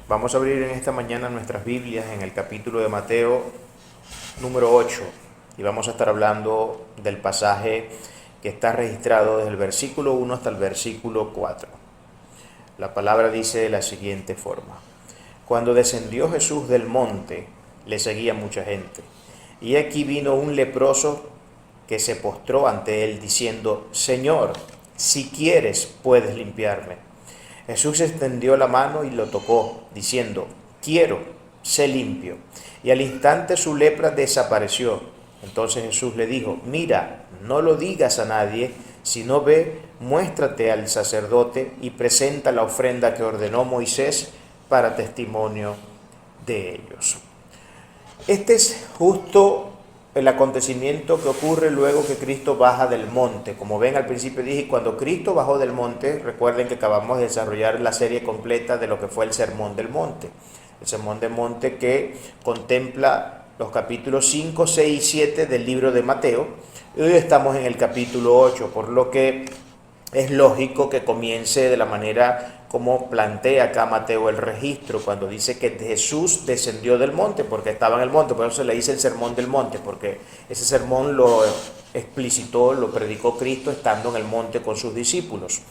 Vamos a abrir en esta mañana nuestras Biblias en el capítulo de Mateo número 8 y vamos a estar hablando del pasaje que está registrado desde el versículo 1 hasta el versículo 4. La palabra dice de la siguiente forma: Cuando descendió Jesús del monte, le seguía mucha gente, y aquí vino un leproso que se postró ante él diciendo: Señor, si quieres, puedes limpiarme. Jesús extendió la mano y lo tocó, diciendo: Quiero, sé limpio. Y al instante su lepra desapareció. Entonces Jesús le dijo: Mira, no lo digas a nadie, sino ve, muéstrate al sacerdote y presenta la ofrenda que ordenó Moisés para testimonio de ellos. Este es justo el acontecimiento que ocurre luego que Cristo baja del monte. Como ven, al principio dije, cuando Cristo bajó del monte, recuerden que acabamos de desarrollar la serie completa de lo que fue el Sermón del Monte. El Sermón del Monte que contempla los capítulos 5, 6 y 7 del libro de Mateo. Y hoy estamos en el capítulo 8, por lo que es lógico que comience de la manera como plantea acá Mateo el registro, cuando dice que Jesús descendió del monte, porque estaba en el monte. Por eso se le dice el sermón del monte, porque ese sermón lo explicitó, lo predicó Cristo estando en el monte con sus discípulos.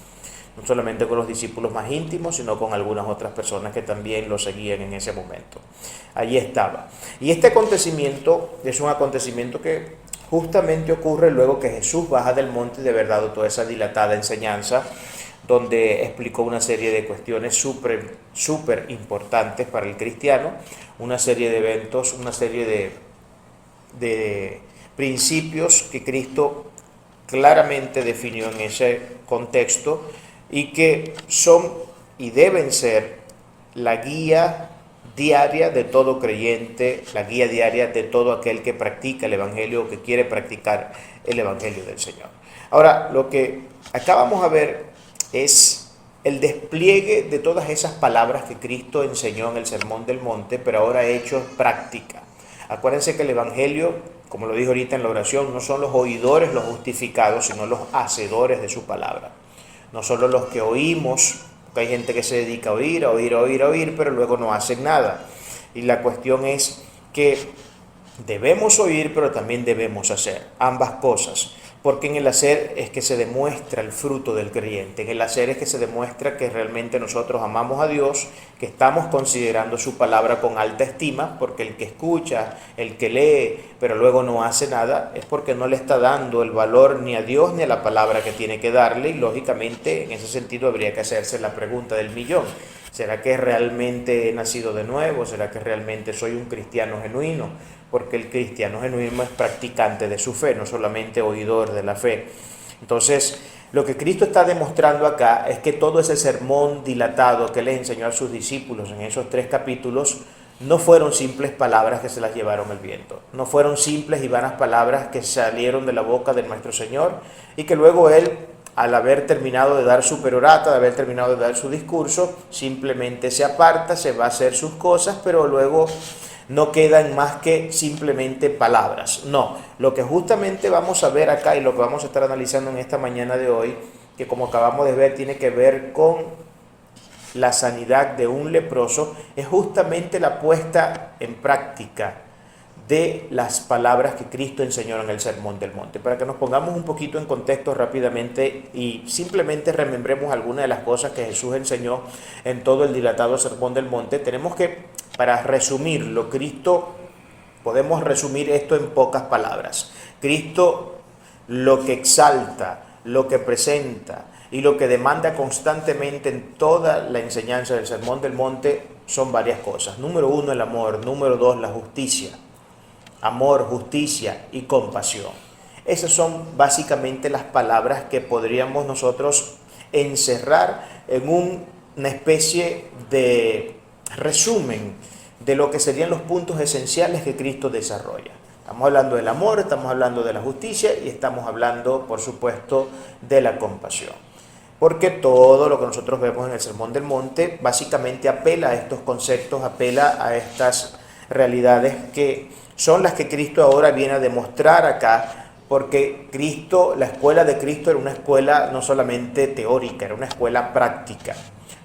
No solamente con los discípulos más íntimos, sino con algunas otras personas que también lo seguían en ese momento. Allí estaba. Y este acontecimiento es un acontecimiento que justamente ocurre luego que Jesús baja del monte, de verdad, toda esa dilatada enseñanza, donde explicó una serie de cuestiones súper importantes para el cristiano, una serie de eventos, una serie de principios que Cristo claramente definió en ese contexto y que son y deben ser la guía diaria de todo creyente, la guía diaria de todo aquel que practica el Evangelio o que quiere practicar el Evangelio del Señor. Ahora, lo que acá vamos a ver es el despliegue de todas esas palabras que Cristo enseñó en el Sermón del Monte, pero ahora hecho práctica. Acuérdense que el Evangelio, como lo dijo ahorita en la oración, no son los oidores los justificados, sino los hacedores de su palabra. No solo los que oímos, porque hay gente que se dedica a oír, pero luego no hacen nada. Y la cuestión es que debemos oír, pero también debemos hacer ambas cosas. Porque en el hacer es que se demuestra el fruto del creyente. En el hacer es que se demuestra que realmente nosotros amamos a Dios, que estamos considerando su palabra con alta estima, porque el que escucha, el que lee, pero luego no hace nada, es porque no le está dando el valor ni a Dios ni a la palabra que tiene que darle. Y lógicamente en ese sentido habría que hacerse la pregunta del millón: ¿será que realmente he nacido de nuevo? ¿Será que realmente soy un cristiano genuino? Porque el cristiano genuino es practicante de su fe, no solamente oidor de la fe. Entonces, lo que Cristo está demostrando acá es que todo ese sermón dilatado que les enseñó a sus discípulos en esos 3 capítulos no fueron simples palabras que se las llevaron el viento, no fueron simples y vanas palabras que salieron de la boca de nuestro Señor y que luego Él, al haber terminado de dar su perorata, de haber terminado de dar su discurso, simplemente se aparta, se va a hacer sus cosas, pero luego no quedan más que simplemente palabras. No, lo que justamente vamos a ver acá y lo que vamos a estar analizando en esta mañana de hoy, que como acabamos de ver tiene que ver con la sanidad de un leproso, es justamente la puesta en práctica de las palabras que Cristo enseñó en el Sermón del Monte. Para que nos pongamos un poquito en contexto rápidamente y simplemente remembremos algunas de las cosas que Jesús enseñó en todo el dilatado Sermón del Monte, tenemos que, para resumirlo, podemos resumir esto en pocas palabras. Cristo lo que exalta, lo que presenta y lo que demanda constantemente en toda la enseñanza del Sermón del Monte son varias cosas. Número 1, el amor. Número 2, la justicia. Amor, justicia y compasión. Esas son básicamente las palabras que podríamos nosotros encerrar en una especie de resumen de lo que serían los puntos esenciales que Cristo desarrolla. Estamos hablando del amor, estamos hablando de la justicia y estamos hablando, por supuesto, de la compasión. Porque todo lo que nosotros vemos en el Sermón del Monte básicamente apela a estos conceptos, apela a estas realidades que son las que Cristo ahora viene a demostrar acá, porque Cristo, la escuela de Cristo era una escuela no solamente teórica, era una escuela práctica.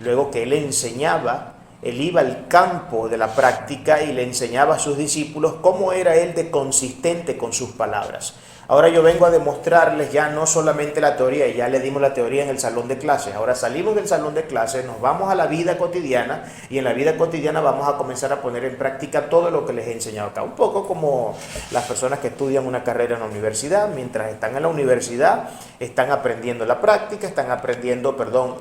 Luego que Él enseñaba Él iba al campo de la práctica y le enseñaba a sus discípulos cómo era él de consistente con sus palabras. Ahora yo vengo a demostrarles ya no solamente la teoría, ya le dimos la teoría en el salón de clases, ahora salimos del salón de clases, nos vamos a la vida cotidiana y en la vida cotidiana vamos a comenzar a poner en práctica todo lo que les he enseñado acá. Un poco como las personas que estudian una carrera en la universidad, mientras están en la universidad están aprendiendo la práctica, están aprendiendo,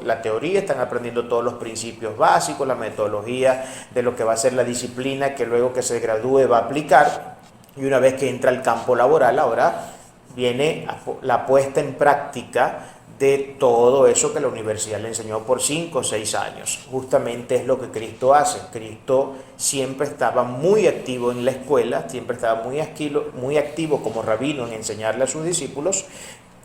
la teoría, están aprendiendo todos los principios básicos, la metodología de lo que va a ser la disciplina que luego que se gradúe va a aplicar. Y una vez que entra al campo laboral, ahora viene la puesta en práctica de todo eso que la universidad le enseñó por 5 o 6 años. Justamente es lo que Cristo hace. Cristo siempre estaba muy activo en la escuela, siempre estaba muy activo como rabino en enseñarle a sus discípulos.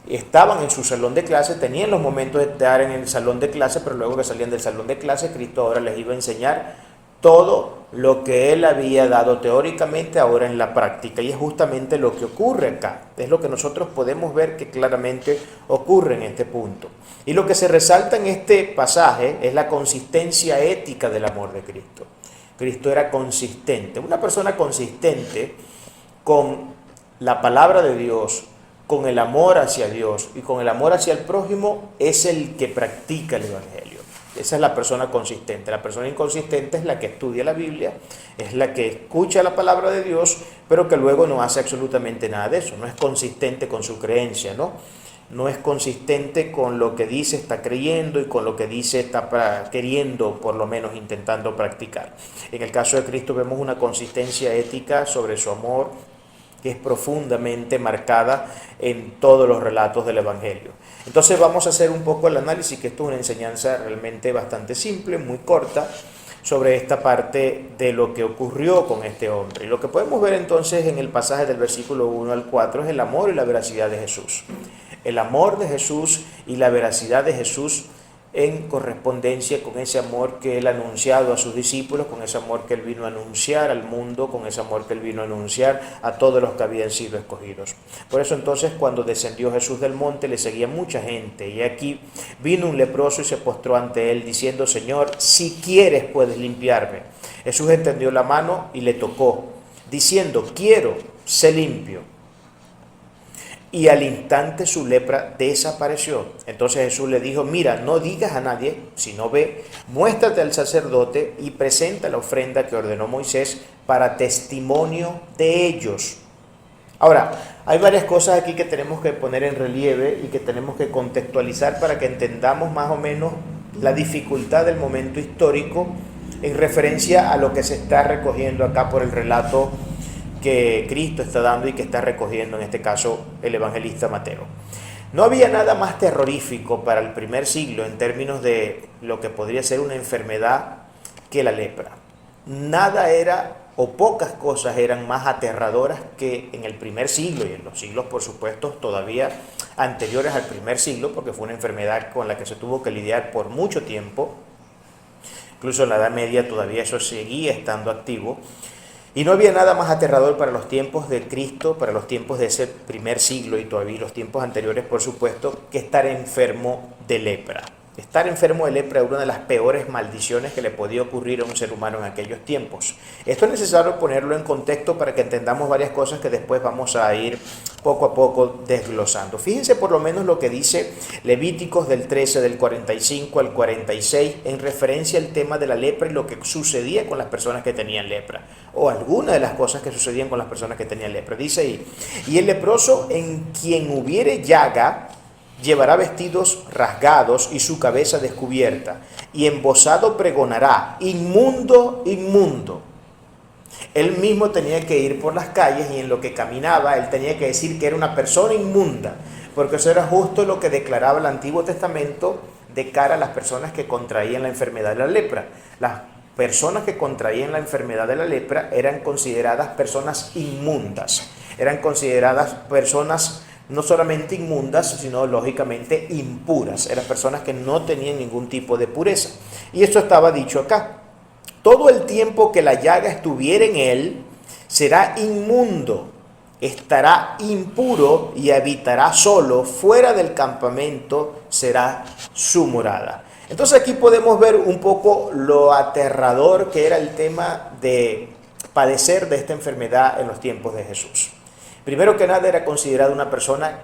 Estaban en su salón de clase, tenían los momentos de estar en el salón de clase, pero luego que salían del salón de clase, Cristo ahora les iba a enseñar todo lo que él había dado teóricamente ahora en la práctica, y es justamente lo que ocurre acá, es lo que nosotros podemos ver que claramente ocurre en este punto. Y lo que se resalta en este pasaje es la consistencia ética del amor de Cristo. Cristo era consistente, una persona consistente con la palabra de Dios, con el amor hacia Dios y con el amor hacia el prójimo, es el que practica el Evangelio. Esa es la persona consistente. La persona inconsistente es la que estudia la Biblia, es la que escucha la palabra de Dios, pero que luego no hace absolutamente nada de eso. No es consistente con su creencia, ¿no? No es consistente con lo que dice, está creyendo, y con lo que dice está queriendo, por lo menos intentando practicar. En el caso de Cristo vemos una consistencia ética sobre su amor, que es profundamente marcada en todos los relatos del Evangelio. Entonces vamos a hacer un poco el análisis, que esto es una enseñanza realmente bastante simple, muy corta, sobre esta parte de lo que ocurrió con este hombre. Y lo que podemos ver entonces en el pasaje del versículo 1 al 4 es el amor y la veracidad de Jesús. El amor de Jesús y la veracidad de Jesús en correspondencia con ese amor que él ha anunciado a sus discípulos, con ese amor que él vino a anunciar al mundo, con ese amor que él vino a anunciar a todos los que habían sido escogidos. Por eso entonces cuando descendió Jesús del monte le seguía mucha gente, y aquí vino un leproso y se postró ante él diciendo: Señor, si quieres puedes limpiarme. Jesús extendió la mano y le tocó, diciendo: quiero, sé limpio. Y al instante su lepra desapareció. Entonces Jesús le dijo: mira, no digas a nadie, sino ve, muéstrate al sacerdote y presenta la ofrenda que ordenó Moisés para testimonio de ellos. Ahora, hay varias cosas aquí que tenemos que poner en relieve y que tenemos que contextualizar para que entendamos más o menos la dificultad del momento histórico en referencia a lo que se está recogiendo acá por el relato que Cristo está dando y que está recogiendo en este caso el evangelista Mateo. No había nada más terrorífico para el primer siglo en términos de lo que podría ser una enfermedad que la lepra. Nada era, o pocas cosas eran más aterradoras que en el primer siglo, y en los siglos por supuesto todavía anteriores al primer siglo, porque fue una enfermedad con la que se tuvo que lidiar por mucho tiempo. Incluso en la Edad Media todavía eso seguía estando activo. Y no había nada más aterrador para los tiempos de Cristo, para los tiempos de ese primer siglo y todavía los tiempos anteriores, por supuesto, que estar enfermo de lepra. Estar enfermo de lepra era una de las peores maldiciones que le podía ocurrir a un ser humano en aquellos tiempos. Esto es necesario ponerlo en contexto para que entendamos varias cosas que después vamos a ir poco a poco desglosando. Fíjense por lo menos lo que dice Levíticos del 13, del 45 al 46, en referencia al tema de la lepra y lo que sucedía con las personas que tenían lepra, o alguna de las cosas que sucedían con las personas que tenían lepra. Dice ahí: y el leproso en quien hubiere llaga llevará vestidos rasgados y su cabeza descubierta, y embozado pregonará: inmundo, inmundo. Él mismo tenía que ir por las calles y en lo que caminaba él tenía que decir que era una persona inmunda, porque eso era justo lo que declaraba el Antiguo Testamento de cara a las personas que contraían la enfermedad de la lepra. Las personas que contraían la enfermedad de la lepra eran consideradas personas inmundas, eran consideradas personas no solamente inmundas, sino lógicamente impuras. Eran personas que no tenían ningún tipo de pureza. Y esto estaba dicho acá: todo el tiempo que la llaga estuviera en él, será inmundo, estará impuro y habitará solo, fuera del campamento será su morada. Entonces aquí podemos ver un poco lo aterrador que era el tema de padecer de esta enfermedad en los tiempos de Jesús. Primero que nada era considerado una persona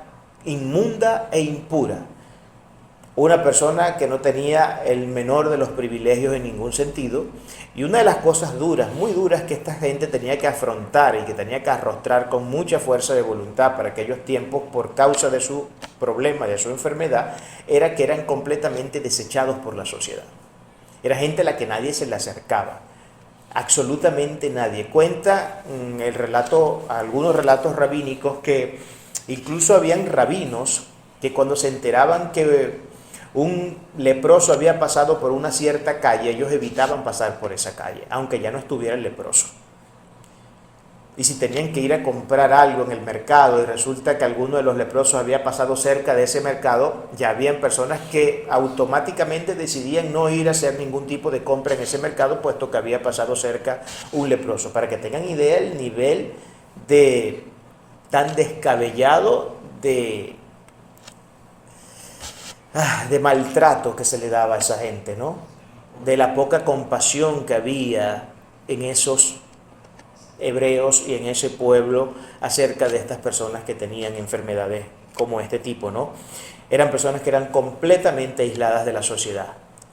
inmunda e impura, una persona que no tenía el menor de los privilegios en ningún sentido, y una de las cosas duras, muy duras, que esta gente tenía que afrontar y que tenía que arrostrar con mucha fuerza de voluntad para aquellos tiempos por causa de su problema, de su enfermedad, era que eran completamente desechados por la sociedad. Era gente a la que nadie se le acercaba, absolutamente nadie. Cuenta el relato, algunos relatos rabínicos, que incluso habían rabinos que cuando se enteraban que un leproso había pasado por una cierta calle, ellos evitaban pasar por esa calle, aunque ya no estuviera el leproso. Y si tenían que ir a comprar algo en el mercado y resulta que alguno de los leprosos había pasado cerca de ese mercado, ya habían personas que automáticamente decidían no ir a hacer ningún tipo de compra en ese mercado, puesto que había pasado cerca un leproso. Para que tengan idea el nivel de tan descabellado de maltrato que se le daba a esa gente, ¿no? De la poca compasión que había en esos hebreos y en ese pueblo acerca de estas personas que tenían enfermedades como este tipo, ¿no? Eran personas que eran completamente aisladas de la sociedad,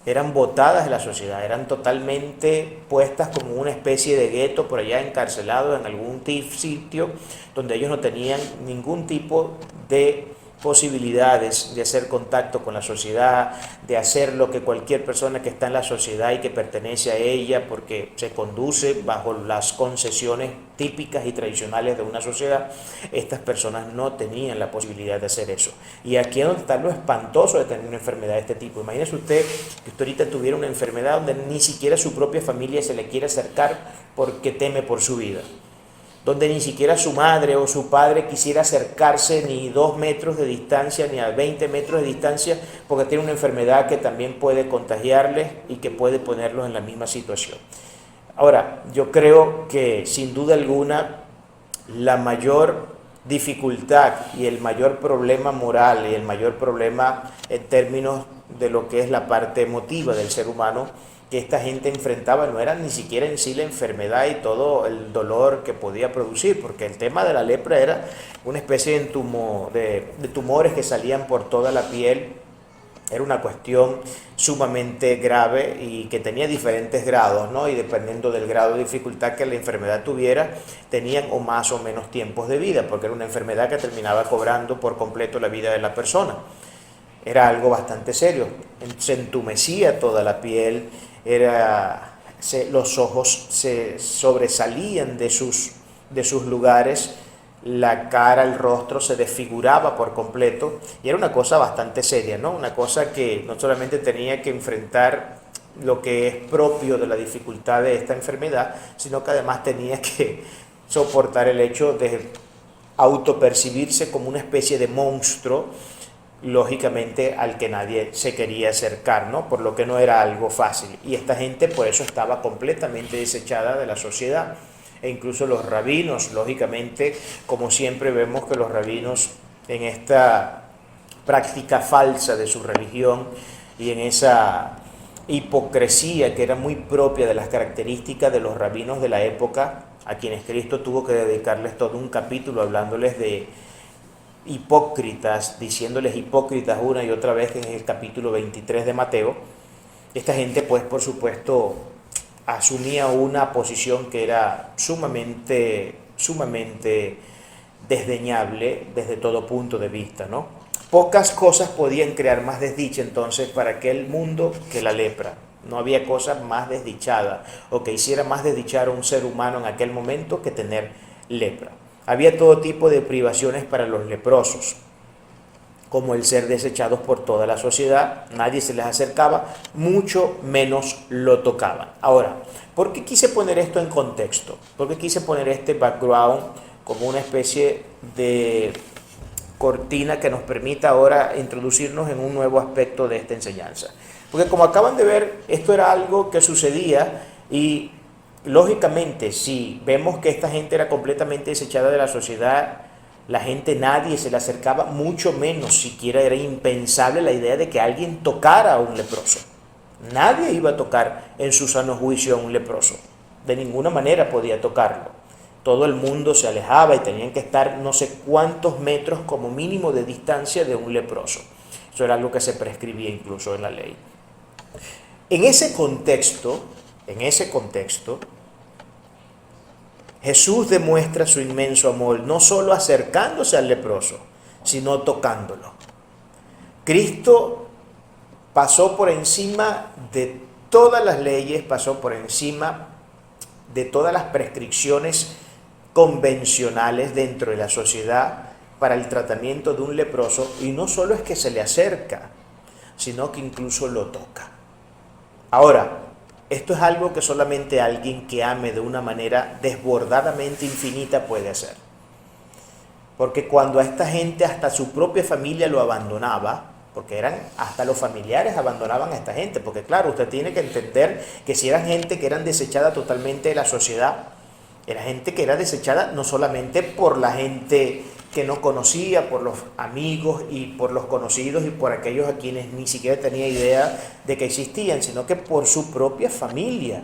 eran botadas de la sociedad, eran totalmente puestas como una especie de gueto por allá, encarcelados en algún sitio donde ellos no tenían ningún tipo de posibilidades de hacer contacto con la sociedad, de hacer lo que cualquier persona que está en la sociedad y que pertenece a ella, porque se conduce bajo las concesiones típicas y tradicionales de una sociedad. Estas personas no tenían la posibilidad de hacer eso. Y aquí es donde está lo espantoso de tener una enfermedad de este tipo. Imagínese usted que usted ahorita tuviera una enfermedad donde ni siquiera su propia familia se le quiere acercar porque teme por su vida, donde ni siquiera su madre o su padre quisiera acercarse ni 2 metros de distancia, ni a 20 metros de distancia, porque tiene una enfermedad que también puede contagiarles y que puede ponerlos en la misma situación. Ahora, yo creo que sin duda alguna la mayor dificultad y el mayor problema moral y el mayor problema en términos de lo que es la parte emotiva del ser humano que esta gente enfrentaba no era ni siquiera en sí la enfermedad y todo el dolor que podía producir, porque el tema de la lepra era una especie de tumores que salían por toda la piel. Era una cuestión sumamente grave y que tenía diferentes grados, ¿no? Y dependiendo del grado de dificultad que la enfermedad tuviera, tenían o más o menos tiempos de vida, porque era una enfermedad que terminaba cobrando por completo la vida de la persona. Era algo bastante serio, se entumecía toda la piel, los ojos se sobresalían de sus lugares, la cara, el rostro se desfiguraba por completo y era una cosa bastante seria, ¿no? Una cosa que no solamente tenía que enfrentar lo que es propio de la dificultad de esta enfermedad, sino que además tenía que soportar el hecho de autopercibirse como una especie de monstruo, lógicamente al que nadie se quería acercar, ¿no? Por lo que no era algo fácil. Y esta gente por eso estaba completamente desechada de la sociedad. E incluso los rabinos, lógicamente, como siempre vemos que los rabinos en esta práctica falsa de su religión y en esa hipocresía que era muy propia de las características de los rabinos de la época, a quienes Cristo tuvo que dedicarles todo un capítulo hablándoles de hipócritas, diciéndoles hipócritas una y otra vez en el capítulo 23 de Mateo. Esta gente, pues, por supuesto, asumía una posición que era sumamente desdeñable desde todo punto de vista, ¿no? Pocas cosas podían crear más desdicha entonces para aquel mundo que la lepra. No había cosa más desdichada o que hiciera más desdichar a un ser humano en aquel momento que tener lepra. Había todo tipo de privaciones para los leprosos, como el ser desechados por toda la sociedad, nadie se les acercaba, mucho menos lo tocaban. Ahora, ¿por qué quise poner esto en contexto? ¿Por qué quise poner este background como una especie de cortina que nos permita ahora introducirnos en un nuevo aspecto de esta enseñanza? Porque como acaban de ver, esto era algo que sucedía y lógicamente, si vemos que esta gente era completamente desechada de la sociedad, la gente, nadie se le acercaba, mucho menos siquiera era impensable la idea de que alguien tocara a un leproso. Nadie iba a tocar en su sano juicio a un leproso. De ninguna manera podía tocarlo. Todo el mundo se alejaba y tenían que estar no sé cuántos metros como mínimo de distancia de un leproso. Eso era algo que se prescribía incluso en la ley. En ese contexto, Jesús demuestra su inmenso amor, no solo acercándose al leproso, sino tocándolo. Cristo pasó por encima de todas las leyes, pasó por encima de todas las prescripciones convencionales dentro de la sociedad para el tratamiento de un leproso, y no solo es que se le acerca, sino que incluso lo toca. Ahora, esto es algo que solamente alguien que ame de una manera desbordadamente infinita puede hacer. Porque cuando a esta gente hasta su propia familia lo abandonaba, porque hasta los familiares abandonaban a esta gente, porque claro, usted tiene que entender que si eran gente que eran desechada totalmente de la sociedad, era gente que era desechada no solamente por la gente que no conocía, por los amigos y por los conocidos y por aquellos a quienes ni siquiera tenía idea de que existían, sino que por su propia familia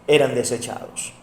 eran desechados.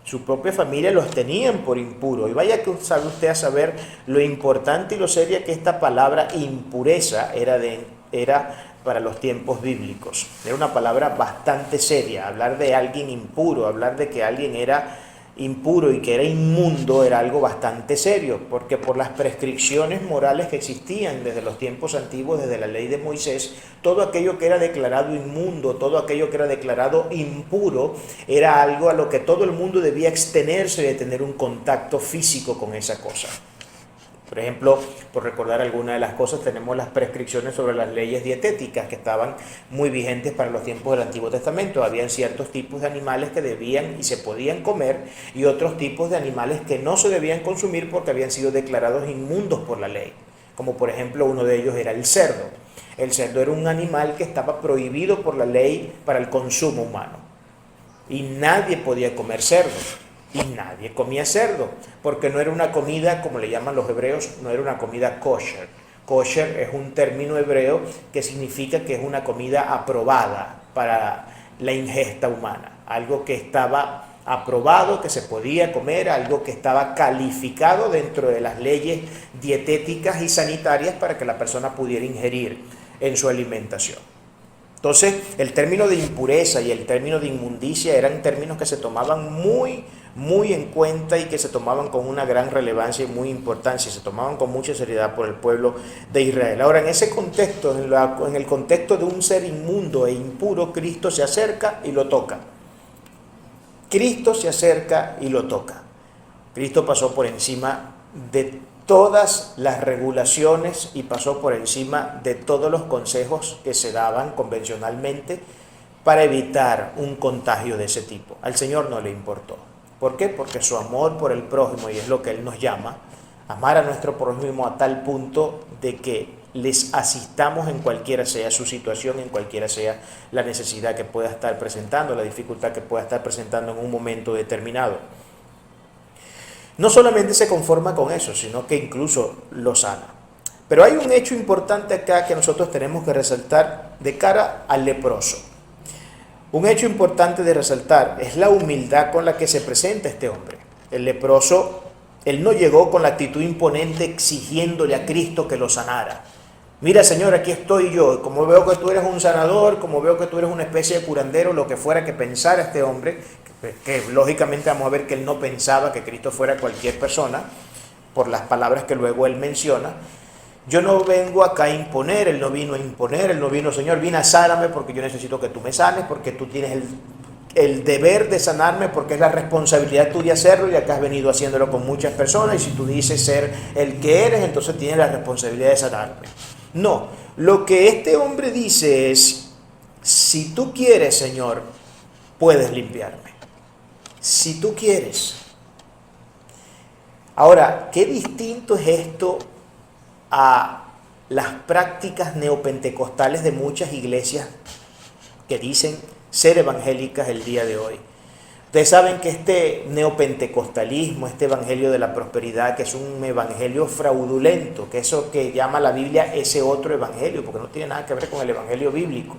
Su propia familia los tenían por impuros. Y vaya que sabe usted a saber lo importante y lo seria que esta palabra impureza era para los tiempos bíblicos. Era una palabra bastante seria. Hablar de alguien impuro, hablar de que alguien era impuro y que era inmundo era algo bastante serio, porque por las prescripciones morales que existían desde los tiempos antiguos, desde la ley de Moisés, todo aquello que era declarado inmundo, todo aquello que era declarado impuro, era algo a lo que todo el mundo debía abstenerse de tener un contacto físico con esa cosa. Por ejemplo, por recordar algunas de las cosas, tenemos las prescripciones sobre las leyes dietéticas que estaban muy vigentes para los tiempos del Antiguo Testamento. Habían ciertos tipos de animales que debían y se podían comer y otros tipos de animales que no se debían consumir porque habían sido declarados inmundos por la ley. Como por ejemplo uno de ellos era el cerdo. El cerdo era un animal que estaba prohibido por la ley para el consumo humano. Y nadie podía comer cerdo. Y nadie comía cerdo, porque no era una comida, como le llaman los hebreos, no era una comida kosher. Kosher es un término hebreo que significa que es una comida aprobada para la ingesta humana. Algo que estaba aprobado, que se podía comer, algo que estaba calificado dentro de las leyes dietéticas y sanitarias para que la persona pudiera ingerir en su alimentación. Entonces, el término de impureza y el término de inmundicia eran términos que se tomaban muy en cuenta y que se tomaban con una gran relevancia y muy importancia, y se tomaban con mucha seriedad por el pueblo de Israel. Ahora, en ese contexto, en el contexto de un ser inmundo e impuro, Cristo se acerca y lo toca. Cristo se acerca y lo toca. Cristo pasó por encima de todas las regulaciones y pasó por encima de todos los consejos que se daban convencionalmente para evitar un contagio de ese tipo. Al Señor no le importó. ¿Por qué? Porque su amor por el prójimo, y es lo que Él nos llama, amar a nuestro prójimo a tal punto de que les asistamos en cualquiera sea su situación, en cualquiera sea la necesidad que pueda estar presentando, la dificultad que pueda estar presentando en un momento determinado. No solamente se conforma con eso, sino que incluso lo sana. Pero hay un hecho importante acá que nosotros tenemos que resaltar de cara al leproso. Un hecho importante de resaltar es la humildad con la que se presenta este hombre. El leproso, él no llegó con la actitud imponente exigiéndole a Cristo que lo sanara. Mira, Señor, aquí estoy yo, como veo que tú eres un sanador, como veo que tú eres una especie de curandero, lo que fuera que pensara este hombre, que lógicamente vamos a ver que él no pensaba que Cristo fuera cualquier persona, por las palabras que luego él menciona. Yo no vengo acá a imponer, él no vino a imponer, él no vino, Señor, vine a sanarme porque yo necesito que tú me sanes, porque tú tienes el deber de sanarme, porque es la responsabilidad tuya hacerlo, ya que has venido haciéndolo con muchas personas, y si tú dices ser el que eres, entonces tienes la responsabilidad de sanarme. No, lo que este hombre dice es, si tú quieres, Señor, puedes limpiarme. Si tú quieres. Ahora, qué distinto es esto a las prácticas neopentecostales de muchas iglesias que dicen ser evangélicas el día de hoy. Ustedes saben que este neopentecostalismo, este evangelio de la prosperidad, que es un evangelio fraudulento, que eso que llama la Biblia ese otro evangelio, porque no tiene nada que ver con el evangelio bíblico.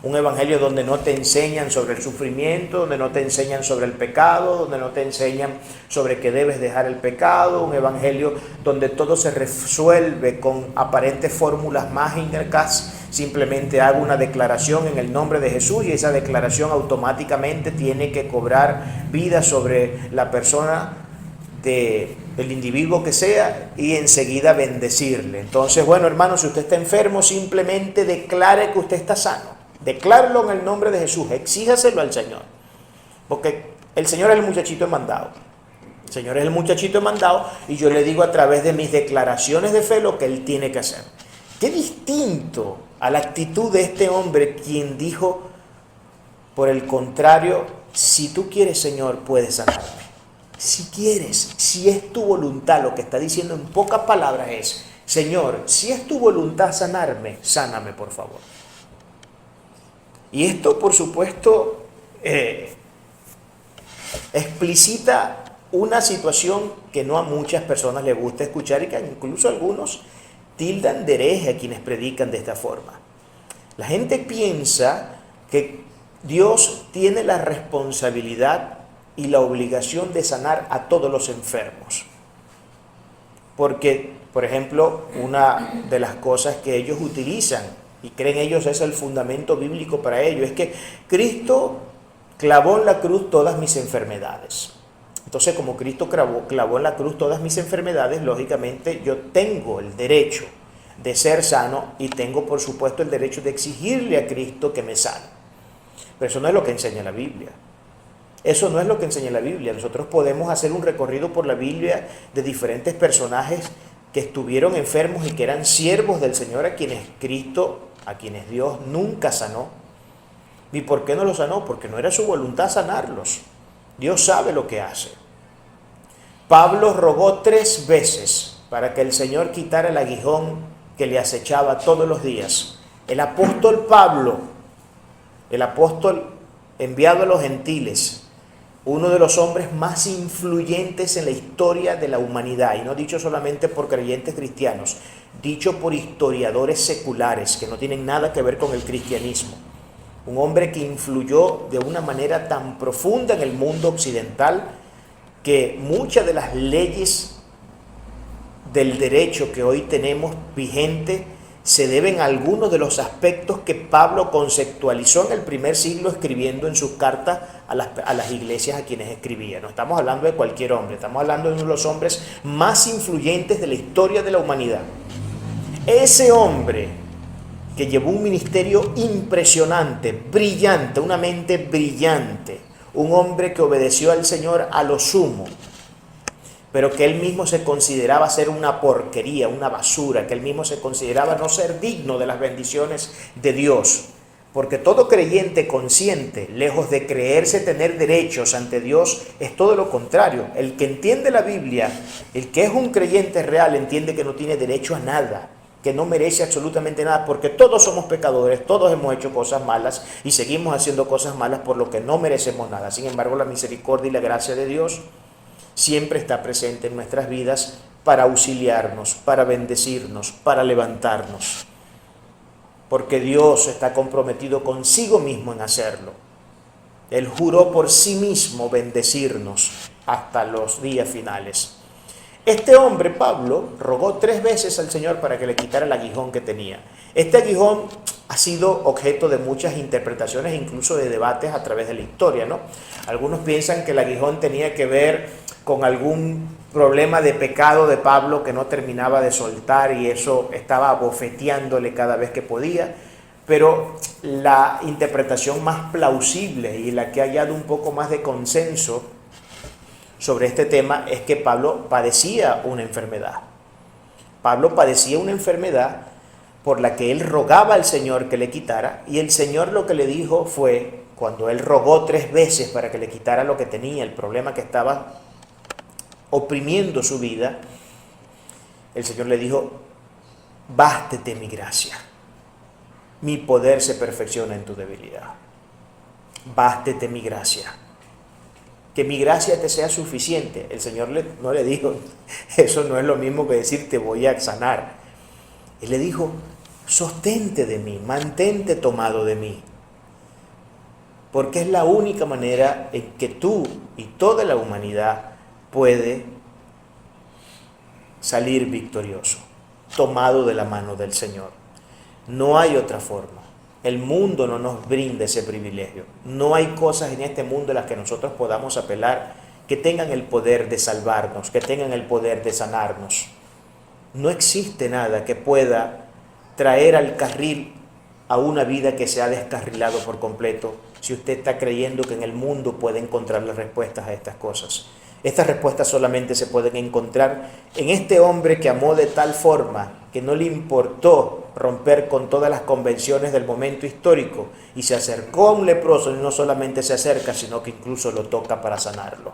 un evangelio donde no te enseñan sobre el sufrimiento, donde no te enseñan sobre el pecado, donde no te enseñan sobre que debes dejar el pecado, un evangelio donde todo se resuelve con aparentes fórmulas mágicas. Simplemente hago una declaración en el nombre de Jesús y esa declaración automáticamente tiene que cobrar vida sobre la persona del individuo que sea y enseguida bendecirle. Entonces, bueno, hermano, si usted está enfermo, simplemente declare que usted está sano. Declárelo en el nombre de Jesús, exíjaselo al Señor. Porque el Señor es el muchachito mandado. El Señor es el muchachito mandado y yo le digo a través de mis declaraciones de fe lo que Él tiene que hacer. Qué distinto a la actitud de este hombre quien dijo, por el contrario, si tú quieres, Señor, puedes sanarme. Si quieres, si es tu voluntad, lo que está diciendo en pocas palabras es, Señor, si es tu voluntad sanarme, sáname por favor. Y esto, por supuesto, explicita una situación que no a muchas personas les gusta escuchar y que incluso algunos tildan de hereje a quienes predican de esta forma. La gente piensa que Dios tiene la responsabilidad y la obligación de sanar a todos los enfermos. Porque, por ejemplo, una de las cosas que ellos utilizan y creen ellos es el fundamento bíblico para ello, es que Cristo clavó en la cruz todas mis enfermedades. Entonces, como Cristo clavó en la cruz todas mis enfermedades, lógicamente yo tengo el derecho de ser sano y tengo, por supuesto, el derecho de exigirle a Cristo que me sane. Pero eso no es lo que enseña la Biblia. Eso no es lo que enseña la Biblia. Nosotros podemos hacer un recorrido por la Biblia de diferentes personajes que estuvieron enfermos y que eran siervos del Señor a quienes Dios nunca sanó. ¿Y por qué no los sanó? Porque no era su voluntad sanarlos. Dios sabe lo que hace. Pablo rogó 3 veces para que el Señor quitara el aguijón que le acechaba todos los días. El apóstol Pablo, el apóstol enviado a los gentiles, uno de los hombres más influyentes en la historia de la humanidad, y no dicho solamente por creyentes cristianos, dicho por historiadores seculares que no tienen nada que ver con el cristianismo. Un hombre que influyó de una manera tan profunda en el mundo occidental que muchas de las leyes del derecho que hoy tenemos vigente se deben a algunos de los aspectos que Pablo conceptualizó en el primer siglo escribiendo en sus cartas a las iglesias a quienes escribía. No estamos hablando de cualquier hombre, estamos hablando de uno de los hombres más influyentes de la historia de la humanidad. Ese hombre que llevó un ministerio impresionante, brillante, una mente brillante, un hombre que obedeció al Señor a lo sumo, pero que él mismo se consideraba ser una porquería, una basura, que él mismo se consideraba no ser digno de las bendiciones de Dios. Porque todo creyente consciente, lejos de creerse tener derechos ante Dios, es todo lo contrario. El que entiende la Biblia, el que es un creyente real, entiende que no tiene derecho a nada, que no merece absolutamente nada, porque todos somos pecadores, todos hemos hecho cosas malas y seguimos haciendo cosas malas por lo que no merecemos nada. Sin embargo, la misericordia y la gracia de Dios siempre está presente en nuestras vidas para auxiliarnos, para bendecirnos, para levantarnos. Porque Dios está comprometido consigo mismo en hacerlo. Él juró por sí mismo bendecirnos hasta los días finales. Este hombre, Pablo, rogó 3 veces al Señor para que le quitara el aguijón que tenía. Este aguijón ha sido objeto de muchas interpretaciones, incluso de debates a través de la historia, ¿no? Algunos piensan que el aguijón tenía que ver con algún problema de pecado de Pablo que no terminaba de soltar y eso estaba abofeteándole cada vez que podía. Pero la interpretación más plausible y la que ha hallado un poco más de consenso sobre este tema es que Pablo padecía una enfermedad. Pablo padecía una enfermedad por la que él rogaba al Señor que le quitara, y el Señor lo que le dijo fue, cuando él rogó 3 veces para que le quitara lo que tenía, el problema que estaba oprimiendo su vida, el Señor le dijo: bástete mi gracia, mi poder se perfecciona en tu debilidad. Bástete mi gracia, que mi gracia te sea suficiente. El Señor no le dijo, eso no es lo mismo que decir te voy a sanar. Él le dijo: sostente de mí, mantente tomado de mí, porque es la única manera en que tú y toda la humanidad puede salir victorioso, tomado de la mano del Señor. No hay otra forma. El mundo no nos brinda ese privilegio. No hay cosas en este mundo a las que nosotros podamos apelar que tengan el poder de salvarnos, que tengan el poder de sanarnos. No existe nada que pueda traer al carril a una vida que se ha descarrilado por completo, si usted está creyendo que en el mundo puede encontrar las respuestas a estas cosas. Estas respuestas solamente se pueden encontrar en este hombre que amó de tal forma que no le importó romper con todas las convenciones del momento histórico y se acercó a un leproso, y no solamente se acerca, sino que incluso lo toca para sanarlo.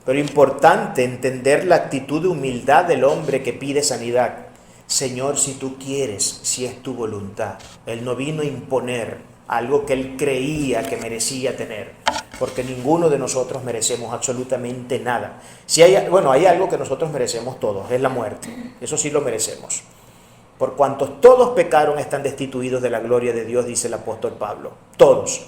Pero importante entender la actitud de humildad del hombre que pide sanidad. Señor, si tú quieres, si es tu voluntad. Él no vino a imponer algo que él creía que merecía tener, porque ninguno de nosotros merecemos absolutamente nada. Si hay algo que nosotros merecemos todos, es la muerte. Eso sí lo merecemos. Por cuantos todos pecaron, están destituidos de la gloria de Dios, dice el apóstol Pablo. Todos.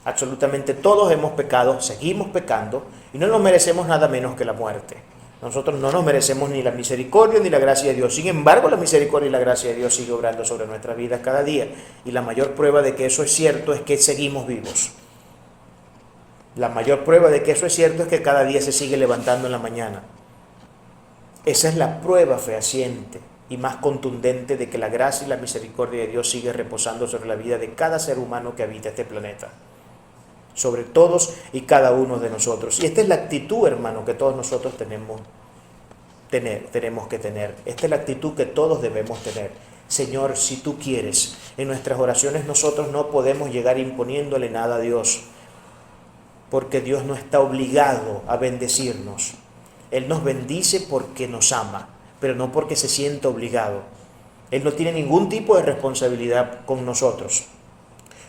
Absolutamente todos hemos pecado, seguimos pecando y no nos merecemos nada menos que la muerte. Nosotros no nos merecemos ni la misericordia ni la gracia de Dios. Sin embargo, la misericordia y la gracia de Dios sigue obrando sobre nuestras vidas cada día. Y la mayor prueba de que eso es cierto es que seguimos vivos. La mayor prueba de que eso es cierto es que cada día se sigue levantando en la mañana. Esa es la prueba fehaciente y más contundente de que la gracia y la misericordia de Dios sigue reposando sobre la vida de cada ser humano que habita este planeta. Sobre todos y cada uno de nosotros. Y esta es la actitud, hermano, que todos nosotros tenemos que tener. Esta es la actitud que todos debemos tener. Señor, si tú quieres, en nuestras oraciones nosotros no podemos llegar imponiéndole nada a Dios, porque Dios no está obligado a bendecirnos. Él nos bendice porque nos ama, pero no porque se sienta obligado. Él no tiene ningún tipo de responsabilidad con nosotros.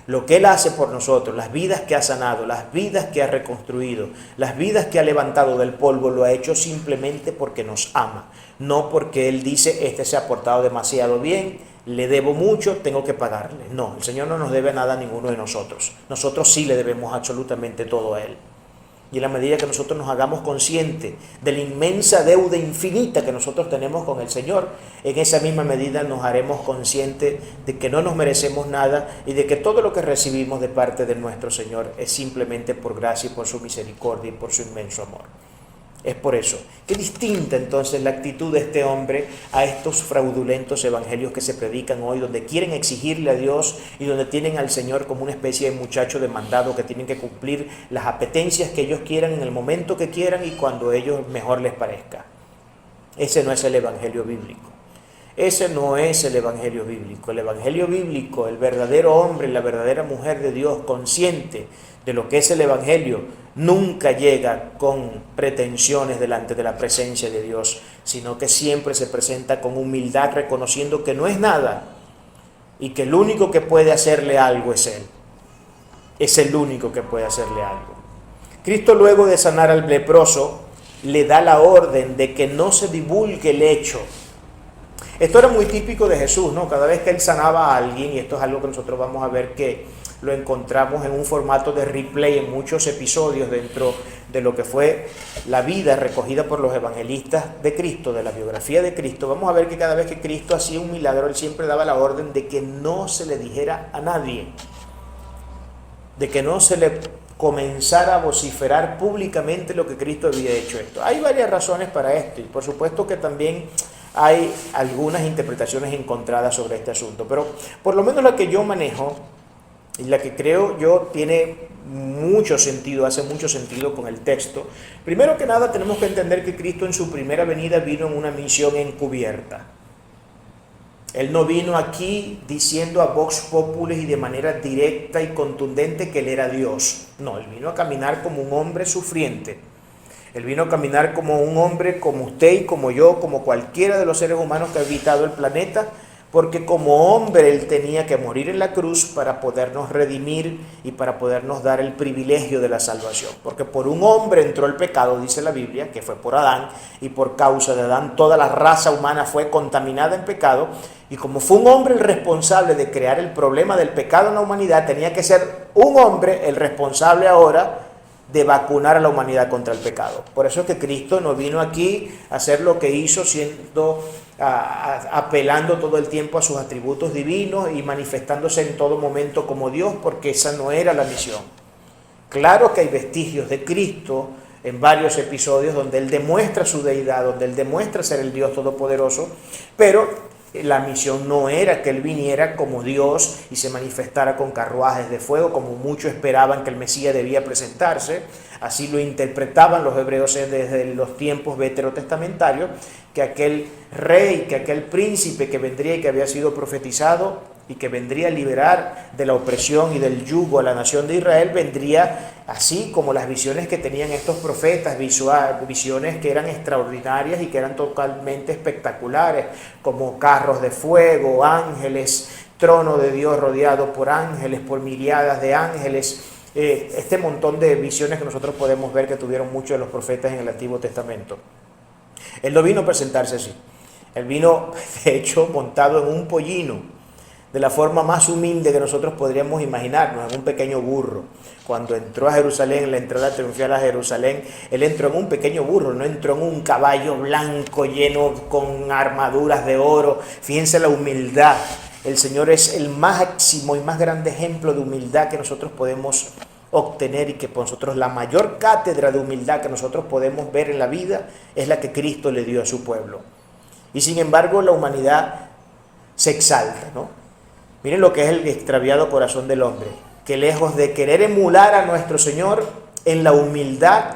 Lo que Él hace por nosotros, las vidas que ha sanado, las vidas que ha reconstruido, las vidas que ha levantado del polvo, lo ha hecho simplemente porque nos ama. No porque Él dice, este se ha portado demasiado bien, le debo mucho, tengo que pagarle. No, el Señor no nos debe nada a ninguno de nosotros. Nosotros sí le debemos absolutamente todo a Él. Y en la medida que nosotros nos hagamos conscientes de la inmensa deuda infinita que nosotros tenemos con el Señor, en esa misma medida nos haremos conscientes de que no nos merecemos nada y de que todo lo que recibimos de parte de nuestro Señor es simplemente por gracia y por su misericordia y por su inmenso amor. Es por eso. Qué distinta entonces la actitud de este hombre a estos fraudulentos evangelios que se predican hoy, donde quieren exigirle a Dios y donde tienen al Señor como una especie de muchacho demandado que tienen que cumplir las apetencias que ellos quieran en el momento que quieran y cuando a ellos mejor les parezca. Ese no es el evangelio bíblico. Ese no es el evangelio bíblico. El evangelio bíblico, el verdadero hombre, la verdadera mujer de Dios, consciente de lo que es el evangelio, nunca llega con pretensiones delante de la presencia de Dios, sino que siempre se presenta con humildad, reconociendo que no es nada y que el único que puede hacerle algo es Él. Es el único que puede hacerle algo. Cristo, luego de sanar al leproso, le da la orden de que no se divulgue el hecho. Esto era muy típico de Jesús, ¿no? Cada vez que Él sanaba a alguien, y esto es algo que nosotros vamos a ver que lo encontramos en un formato de replay en muchos episodios dentro de lo que fue la vida recogida por los evangelistas de Cristo, de la biografía de Cristo. Vamos a ver que cada vez que Cristo hacía un milagro, Él siempre daba la orden de que no se le dijera a nadie, de que no se le comenzara a vociferar públicamente lo que Cristo había hecho esto. Hay varias razones para esto y por supuesto que también hay algunas interpretaciones encontradas sobre este asunto, pero por lo menos la que yo manejo y la que creo yo tiene mucho sentido, hace mucho sentido con el texto. Primero que nada tenemos que entender que Cristo en su primera venida vino en una misión encubierta. Él no vino aquí diciendo a vox populi y de manera directa y contundente que Él era Dios. No, Él vino a caminar como un hombre sufriente. Él vino a caminar como un hombre como usted y como yo, como cualquiera de los seres humanos que ha habitado el planeta, porque como hombre Él tenía que morir en la cruz para podernos redimir y para podernos dar el privilegio de la salvación. Porque por un hombre entró el pecado, dice la Biblia, que fue por Adán, y por causa de Adán toda la raza humana fue contaminada en pecado, y como fue un hombre el responsable de crear el problema del pecado en la humanidad, tenía que ser un hombre el responsable ahora de vacunar a la humanidad contra el pecado. Por eso es que Cristo no vino aquí a hacer lo que hizo, apelando todo el tiempo a sus atributos divinos y manifestándose en todo momento como Dios, porque esa no era la misión. Claro que hay vestigios de Cristo en varios episodios donde Él demuestra su deidad, donde Él demuestra ser el Dios Todopoderoso, pero la misión no era que Él viniera como Dios y se manifestara con carruajes de fuego, como muchos esperaban que el Mesías debía presentarse. Así lo interpretaban los hebreos desde los tiempos veterotestamentarios, que aquel rey, que aquel príncipe que vendría y que había sido profetizado y que vendría a liberar de la opresión y del yugo a la nación de Israel, vendría así como las visiones que tenían estos profetas, visiones que eran extraordinarias y que eran totalmente espectaculares, como carros de fuego, ángeles, trono de Dios rodeado por ángeles, por miriadas de ángeles, este montón de visiones que nosotros podemos ver que tuvieron muchos de los profetas en el Antiguo Testamento. Él no vino a presentarse así, Él vino de hecho montado en un pollino, de la forma más humilde que nosotros podríamos imaginarnos, en un pequeño burro. Cuando entró a Jerusalén, en la entrada triunfal a Jerusalén, Él entró en un pequeño burro, no entró en un caballo blanco lleno con armaduras de oro. Fíjense la humildad. El Señor es el máximo y más grande ejemplo de humildad que nosotros podemos obtener, y que por nosotros la mayor cátedra de humildad que nosotros podemos ver en la vida es la que Cristo le dio a su pueblo. Y sin embargo la humanidad se exalta, ¿no? Miren lo que es el extraviado corazón del hombre, que lejos de querer emular a nuestro Señor en la humildad,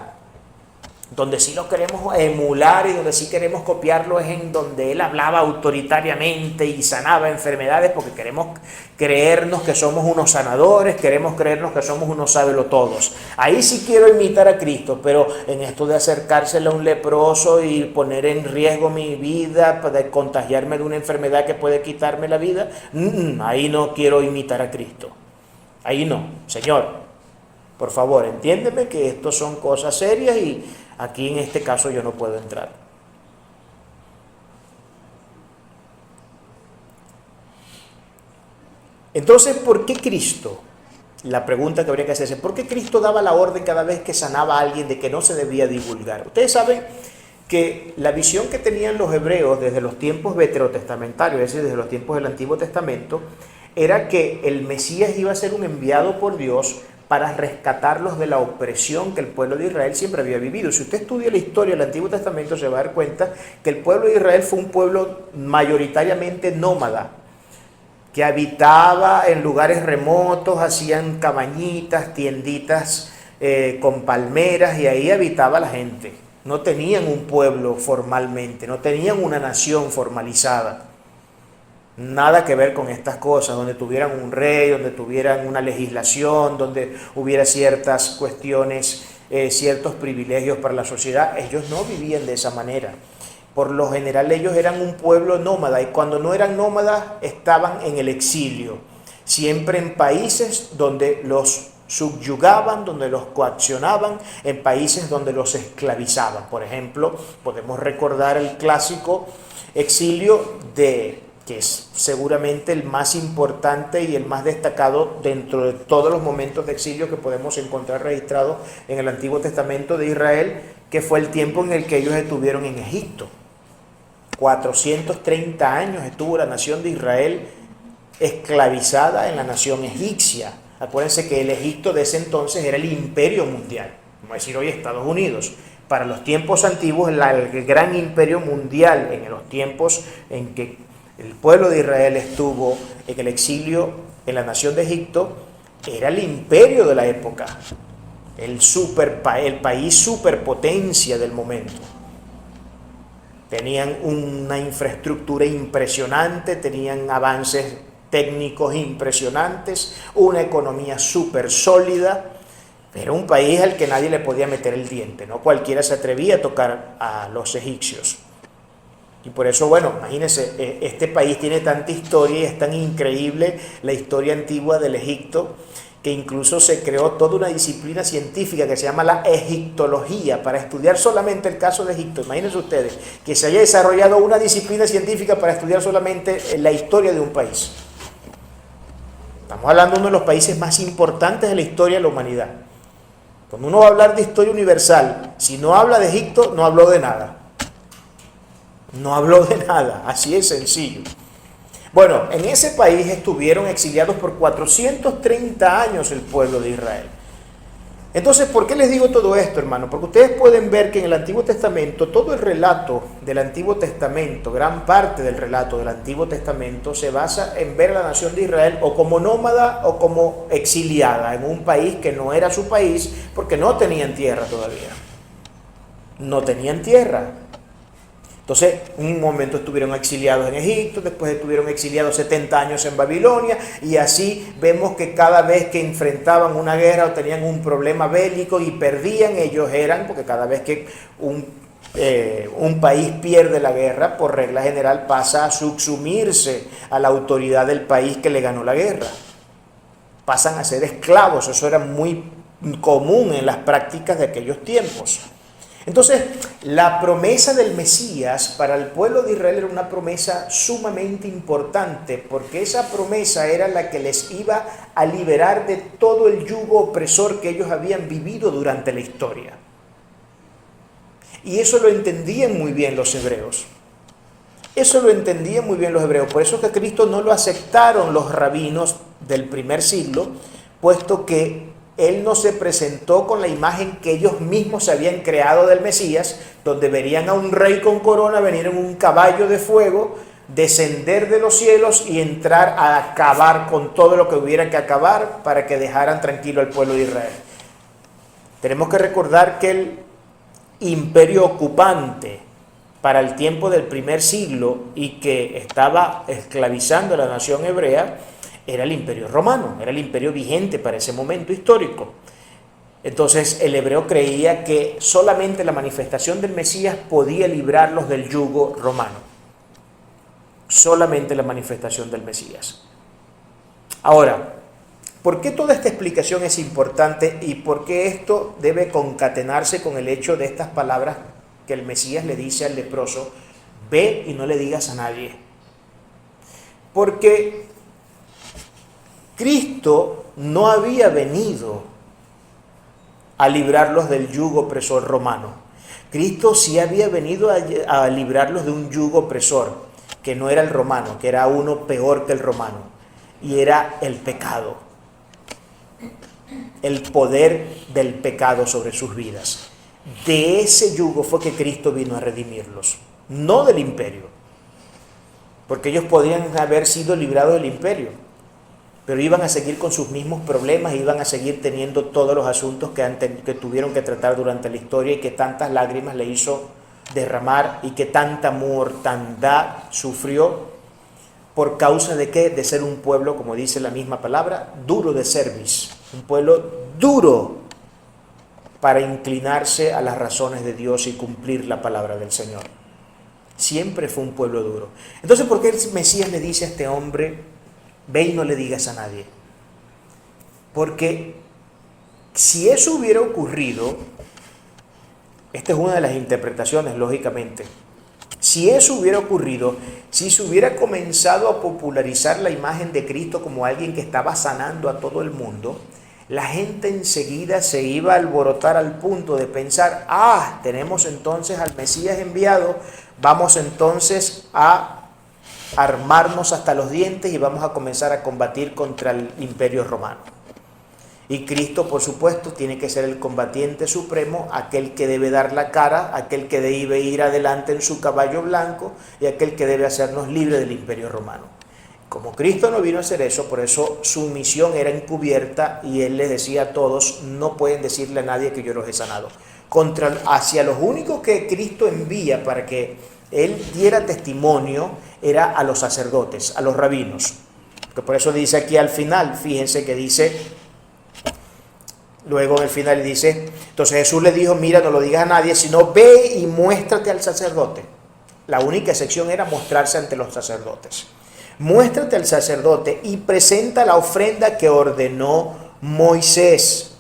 donde sí lo queremos emular y donde sí queremos copiarlo es en donde Él hablaba autoritariamente y sanaba enfermedades, porque queremos creernos que somos unos sanadores, queremos creernos que somos unos sabelotodos. Ahí sí quiero imitar a Cristo, pero en esto de acercársele a un leproso y poner en riesgo mi vida, de contagiarme de una enfermedad que puede quitarme la vida, ahí no quiero imitar a Cristo. Ahí no, Señor, por favor, entiéndeme que esto son cosas serias y aquí en este caso yo no puedo entrar. Entonces, ¿por qué Cristo? La pregunta que habría que hacerse, ¿por qué Cristo daba la orden cada vez que sanaba a alguien de que no se debía divulgar? Ustedes saben que la visión que tenían los hebreos desde los tiempos veterotestamentarios, es decir, desde los tiempos del Antiguo Testamento, era que el Mesías iba a ser un enviado por Dios para rescatarlos de la opresión que el pueblo de Israel siempre había vivido. Si usted estudia la historia del Antiguo Testamento, se va a dar cuenta que el pueblo de Israel fue un pueblo mayoritariamente nómada, que habitaba en lugares remotos, hacían cabañitas, tienditas con palmeras, y ahí habitaba la gente. No tenían un pueblo formalmente, no tenían una nación formalizada. Nada que ver con estas cosas, donde tuvieran un rey, donde tuvieran una legislación, donde hubiera ciertas cuestiones, ciertos privilegios para la sociedad. Ellos no vivían de esa manera. Por lo general ellos eran un pueblo nómada, y cuando no eran nómadas estaban en el exilio, siempre en países donde los subyugaban, donde los coaccionaban, en países donde los esclavizaban. Por ejemplo, podemos recordar el clásico exilio que es seguramente el más importante y el más destacado dentro de todos los momentos de exilio que podemos encontrar registrados en el Antiguo Testamento de Israel, que fue el tiempo en el que ellos estuvieron en Egipto. 430 años estuvo la nación de Israel esclavizada en la nación egipcia. Acuérdense que el Egipto de ese entonces era el imperio mundial, como decir hoy Estados Unidos. Para los tiempos antiguos, el gran imperio mundial, en los tiempos en que el pueblo de Israel estuvo en el exilio en la nación de Egipto, era el imperio de la época, el país superpotencia del momento. Tenían una infraestructura impresionante, tenían avances técnicos impresionantes, una economía súper sólida. Era un país al que nadie le podía meter el diente, no cualquiera se atrevía a tocar a los egipcios. Y por eso, bueno, imagínense, este país tiene tanta historia y es tan increíble la historia antigua del Egipto, que incluso se creó toda una disciplina científica que se llama la egiptología, para estudiar solamente el caso de Egipto. Imagínense ustedes que se haya desarrollado una disciplina científica para estudiar solamente la historia de un país. Estamos hablando de uno de los países más importantes de la historia de la humanidad. Cuando uno va a hablar de historia universal, si no habla de Egipto, no habló de nada. No habló de nada, así es sencillo. Bueno, en ese país estuvieron exiliados por 430 años el pueblo de Israel. Entonces, ¿por qué les digo todo esto, hermano? Porque ustedes pueden ver que en el Antiguo Testamento, todo el relato del Antiguo Testamento, gran parte del relato del Antiguo Testamento, se basa en ver a la nación de Israel o como nómada o como exiliada en un país que no era su país, porque no tenían tierra todavía. No tenían tierra. Entonces, un momento estuvieron exiliados en Egipto, después estuvieron exiliados 70 años en Babilonia, y así vemos que cada vez que enfrentaban una guerra o tenían un problema bélico y perdían, ellos eran, porque cada vez que un país pierde la guerra, por regla general pasa a subsumirse a la autoridad del país que le ganó la guerra. Pasan a ser esclavos, eso era muy común en las prácticas de aquellos tiempos. Entonces, la promesa del Mesías para el pueblo de Israel era una promesa sumamente importante, porque esa promesa era la que les iba a liberar de todo el yugo opresor que ellos habían vivido durante la historia. Y eso lo entendían muy bien los hebreos. Eso lo entendían muy bien los hebreos. Por eso que Cristo no lo aceptaron los rabinos del primer siglo, puesto que Él no se presentó con la imagen que ellos mismos se habían creado del Mesías, donde verían a un rey con corona venir en un caballo de fuego, descender de los cielos y entrar a acabar con todo lo que hubiera que acabar para que dejaran tranquilo al pueblo de Israel. Tenemos que recordar que el imperio ocupante para el tiempo del primer siglo y que estaba esclavizando a la nación hebrea era el imperio romano, era el imperio vigente para ese momento histórico. Entonces el hebreo creía que solamente la manifestación del Mesías podía librarlos del yugo romano. Solamente la manifestación del Mesías. Ahora, ¿por qué toda esta explicación es importante y por qué esto debe concatenarse con el hecho de estas palabras que el Mesías le dice al leproso? Ve y no le digas a nadie. Porque Cristo no había venido a librarlos del yugo opresor romano. Cristo sí había venido a librarlos de un yugo opresor, que no era el romano, que era uno peor que el romano, y era el pecado, el poder del pecado sobre sus vidas. De ese yugo fue que Cristo vino a redimirlos, no del imperio, porque ellos podrían haber sido librados del imperio, pero iban a seguir con sus mismos problemas, iban a seguir teniendo todos los asuntos que tuvieron que tratar durante la historia y que tantas lágrimas le hizo derramar y que tanta mortandad sufrió. ¿Por causa de qué? De ser un pueblo, como dice la misma palabra, duro de cerviz, un pueblo duro para inclinarse a las razones de Dios y cumplir la palabra del Señor. Siempre fue un pueblo duro. Entonces, ¿por qué el Mesías le dice a este hombre: ve y no le digas a nadie? Porque si eso hubiera ocurrido, esta es una de las interpretaciones, lógicamente, si eso hubiera ocurrido, si se hubiera comenzado a popularizar la imagen de Cristo como alguien que estaba sanando a todo el mundo, la gente enseguida se iba a alborotar al punto de pensar: tenemos entonces al Mesías enviado, vamos entonces a armarnos hasta los dientes y vamos a comenzar a combatir contra el imperio romano. Y Cristo, por supuesto, tiene que ser el combatiente supremo, aquel que debe dar la cara, aquel que debe ir adelante en su caballo blanco y aquel que debe hacernos libres del imperio romano. Como Cristo no vino a hacer eso, por eso su misión era encubierta y Él les decía a todos: no pueden decirle a nadie que yo los he sanado. Hacia los únicos que Cristo envía para que Él diera testimonio era a los sacerdotes, a los rabinos. Que por eso dice aquí al final, fíjense que dice, luego en el final dice, entonces Jesús le dijo: mira, no lo digas a nadie, sino ve y muéstrate al sacerdote. La única excepción era mostrarse ante los sacerdotes. Muéstrate al sacerdote y presenta la ofrenda que ordenó Moisés.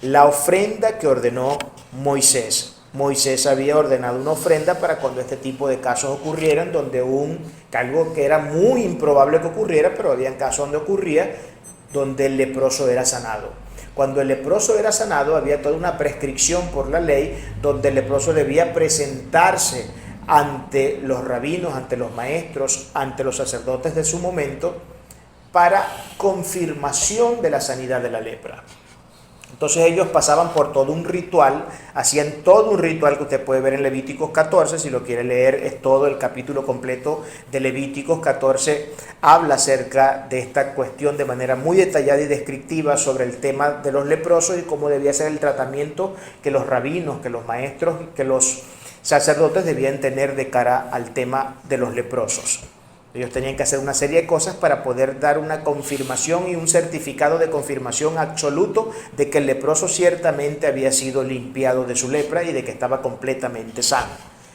La ofrenda que ordenó Moisés. Moisés había ordenado una ofrenda para cuando este tipo de casos ocurrieran, donde algo que era muy improbable que ocurriera, pero había casos donde ocurría, donde el leproso era sanado. Cuando el leproso era sanado, había toda una prescripción por la ley, donde el leproso debía presentarse ante los rabinos, ante los maestros, ante los sacerdotes de su momento, para confirmación de la sanidad de la lepra. Entonces ellos pasaban por todo un ritual, hacían todo un ritual que usted puede ver en Levíticos 14, si lo quiere leer, es todo el capítulo completo de Levíticos 14, habla acerca de esta cuestión de manera muy detallada y descriptiva sobre el tema de los leprosos y cómo debía ser el tratamiento que los rabinos, que los maestros, que los sacerdotes debían tener de cara al tema de los leprosos. Ellos tenían que hacer una serie de cosas para poder dar una confirmación y un certificado de confirmación absoluto de que el leproso ciertamente había sido limpiado de su lepra y de que estaba completamente sano.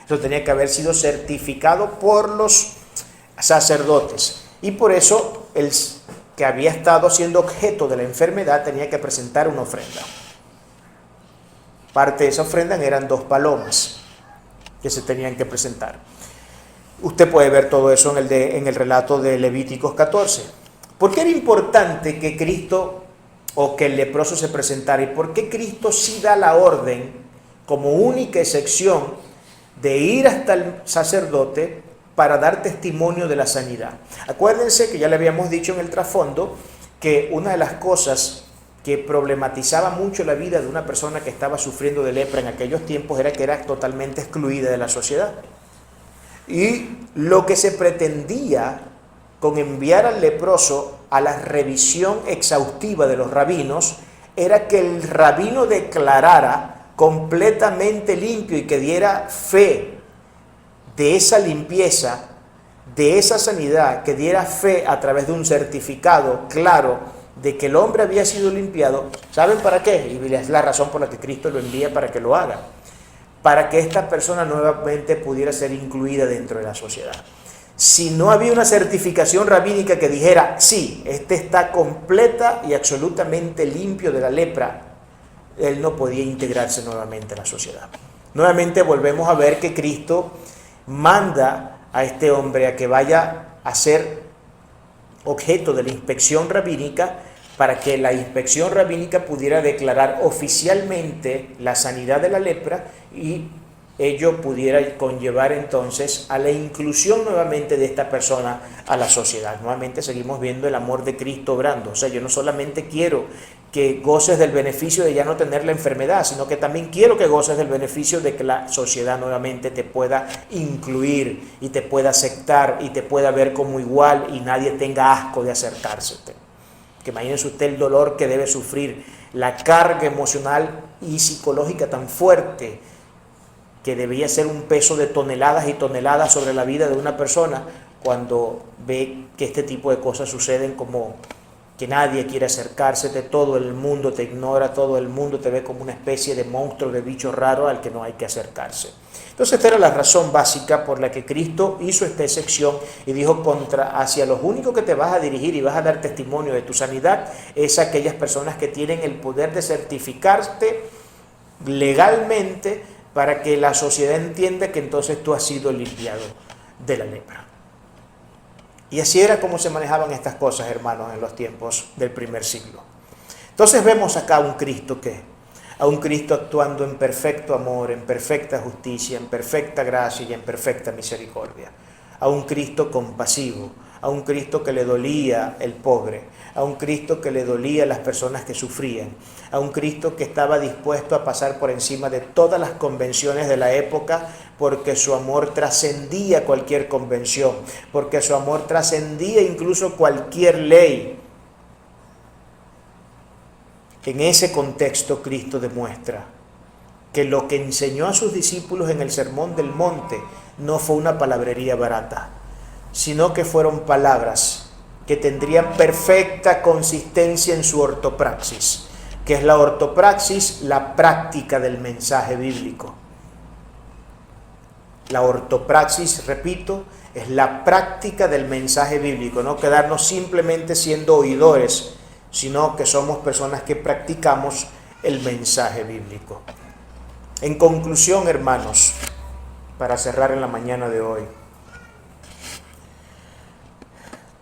Eso tenía que haber sido certificado por los sacerdotes. Y por eso el que había estado siendo objeto de la enfermedad tenía que presentar una ofrenda. Parte de esa ofrenda eran 2 palomas que se tenían que presentar. Usted puede ver todo eso en el relato de Levíticos 14. ¿Por qué era importante que Cristo o que el leproso se presentara? ¿Y por qué Cristo sí da la orden como única excepción de ir hasta el sacerdote para dar testimonio de la sanidad? Acuérdense que ya le habíamos dicho en el trasfondo que una de las cosas que problematizaba mucho la vida de una persona que estaba sufriendo de lepra en aquellos tiempos era que era totalmente excluida de la sociedad. Y lo que se pretendía con enviar al leproso a la revisión exhaustiva de los rabinos era que el rabino declarara completamente limpio y que diera fe de esa limpieza, de esa sanidad, que diera fe a través de un certificado claro de que el hombre había sido limpiado. ¿Saben para qué? Y es la razón por la que Cristo lo envía para que lo haga. Para que esta persona nuevamente pudiera ser incluida dentro de la sociedad. Si no había una certificación rabínica que dijera, sí, este está completa y absolutamente limpio de la lepra, él no podía integrarse nuevamente a la sociedad. Nuevamente volvemos a ver que Cristo manda a este hombre a que vaya a ser objeto de la inspección rabínica, para que la inspección rabínica pudiera declarar oficialmente la sanidad de la lepra y ello pudiera conllevar entonces a la inclusión nuevamente de esta persona a la sociedad. Nuevamente seguimos viendo el amor de Cristo obrando. O sea, yo no solamente quiero que goces del beneficio de ya no tener la enfermedad, sino que también quiero que goces del beneficio de que la sociedad nuevamente te pueda incluir y te pueda aceptar y te pueda ver como igual y nadie tenga asco de acercársete. Que imagínense usted el dolor que debe sufrir, la carga emocional y psicológica tan fuerte que debía ser un peso de toneladas y toneladas sobre la vida de una persona cuando ve que este tipo de cosas suceden, como que nadie quiere acercársete, todo el mundo te ignora, todo el mundo te ve como una especie de monstruo, de bicho raro al que no hay que acercarse. Entonces esta era la razón básica por la que Cristo hizo esta excepción y dijo hacia los únicos que te vas a dirigir y vas a dar testimonio de tu sanidad es aquellas personas que tienen el poder de certificarte legalmente para que la sociedad entienda que entonces tú has sido limpiado de la lepra. Y así era como se manejaban estas cosas, hermanos, en los tiempos del primer siglo. Entonces vemos acá a un Cristo a un Cristo actuando en perfecto amor, en perfecta justicia, en perfecta gracia y en perfecta misericordia. A un Cristo compasivo, a un Cristo que le dolía el pobre, a un Cristo que le dolía las personas que sufrían, a un Cristo que estaba dispuesto a pasar por encima de todas las convenciones de la época, porque su amor trascendía cualquier convención, porque su amor trascendía incluso cualquier ley. En ese contexto Cristo demuestra que lo que enseñó a sus discípulos en el Sermón del Monte no fue una palabrería barata, sino que fueron palabras que tendrían perfecta consistencia en su ortopraxis, que es la ortopraxis, la práctica del mensaje bíblico. La ortopraxis, repito, es la práctica del mensaje bíblico, no quedarnos simplemente siendo oidores, sino que somos personas que practicamos el mensaje bíblico. En conclusión, hermanos, para cerrar en la mañana de hoy,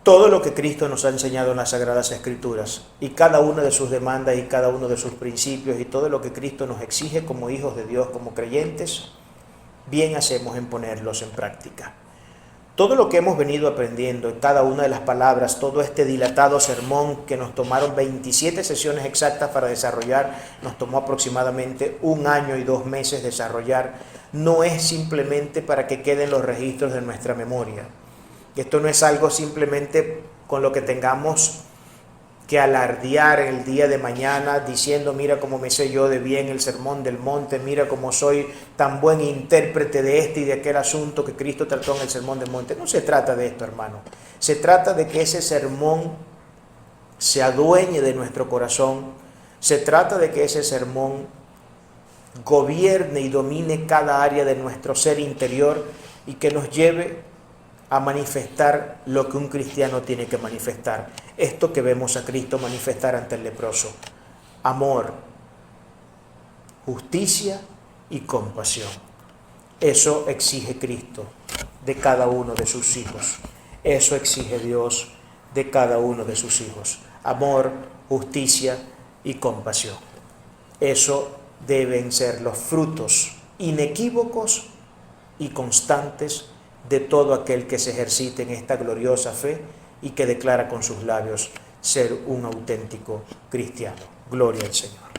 todo lo que Cristo nos ha enseñado en las Sagradas Escrituras y cada una de sus demandas y cada uno de sus principios y todo lo que Cristo nos exige como hijos de Dios, como creyentes, bien hacemos en ponerlos en práctica. Todo lo que hemos venido aprendiendo en cada una de las palabras, todo este dilatado sermón que nos tomaron 27 sesiones exactas para desarrollar, nos tomó aproximadamente 1 año y 2 meses desarrollar, no es simplemente para que queden los registros de nuestra memoria. Esto no es algo simplemente con lo que tengamos que alardear el día de mañana diciendo, mira cómo me sé yo de bien el sermón del monte, mira cómo soy tan buen intérprete de este y de aquel asunto que Cristo trató en el sermón del monte. No se trata de esto, hermano. Se trata de que ese sermón se adueñe de nuestro corazón. Se trata de que ese sermón gobierne y domine cada área de nuestro ser interior y que nos lleve a manifestar lo que un cristiano tiene que manifestar. Esto que vemos a Cristo manifestar ante el leproso: amor, justicia y compasión. Eso exige Cristo de cada uno de sus hijos. Eso exige Dios de cada uno de sus hijos. Amor, justicia y compasión. Eso deben ser los frutos inequívocos y constantes de todo aquel que se ejercite en esta gloriosa fe y que declara con sus labios ser un auténtico cristiano. Gloria al Señor.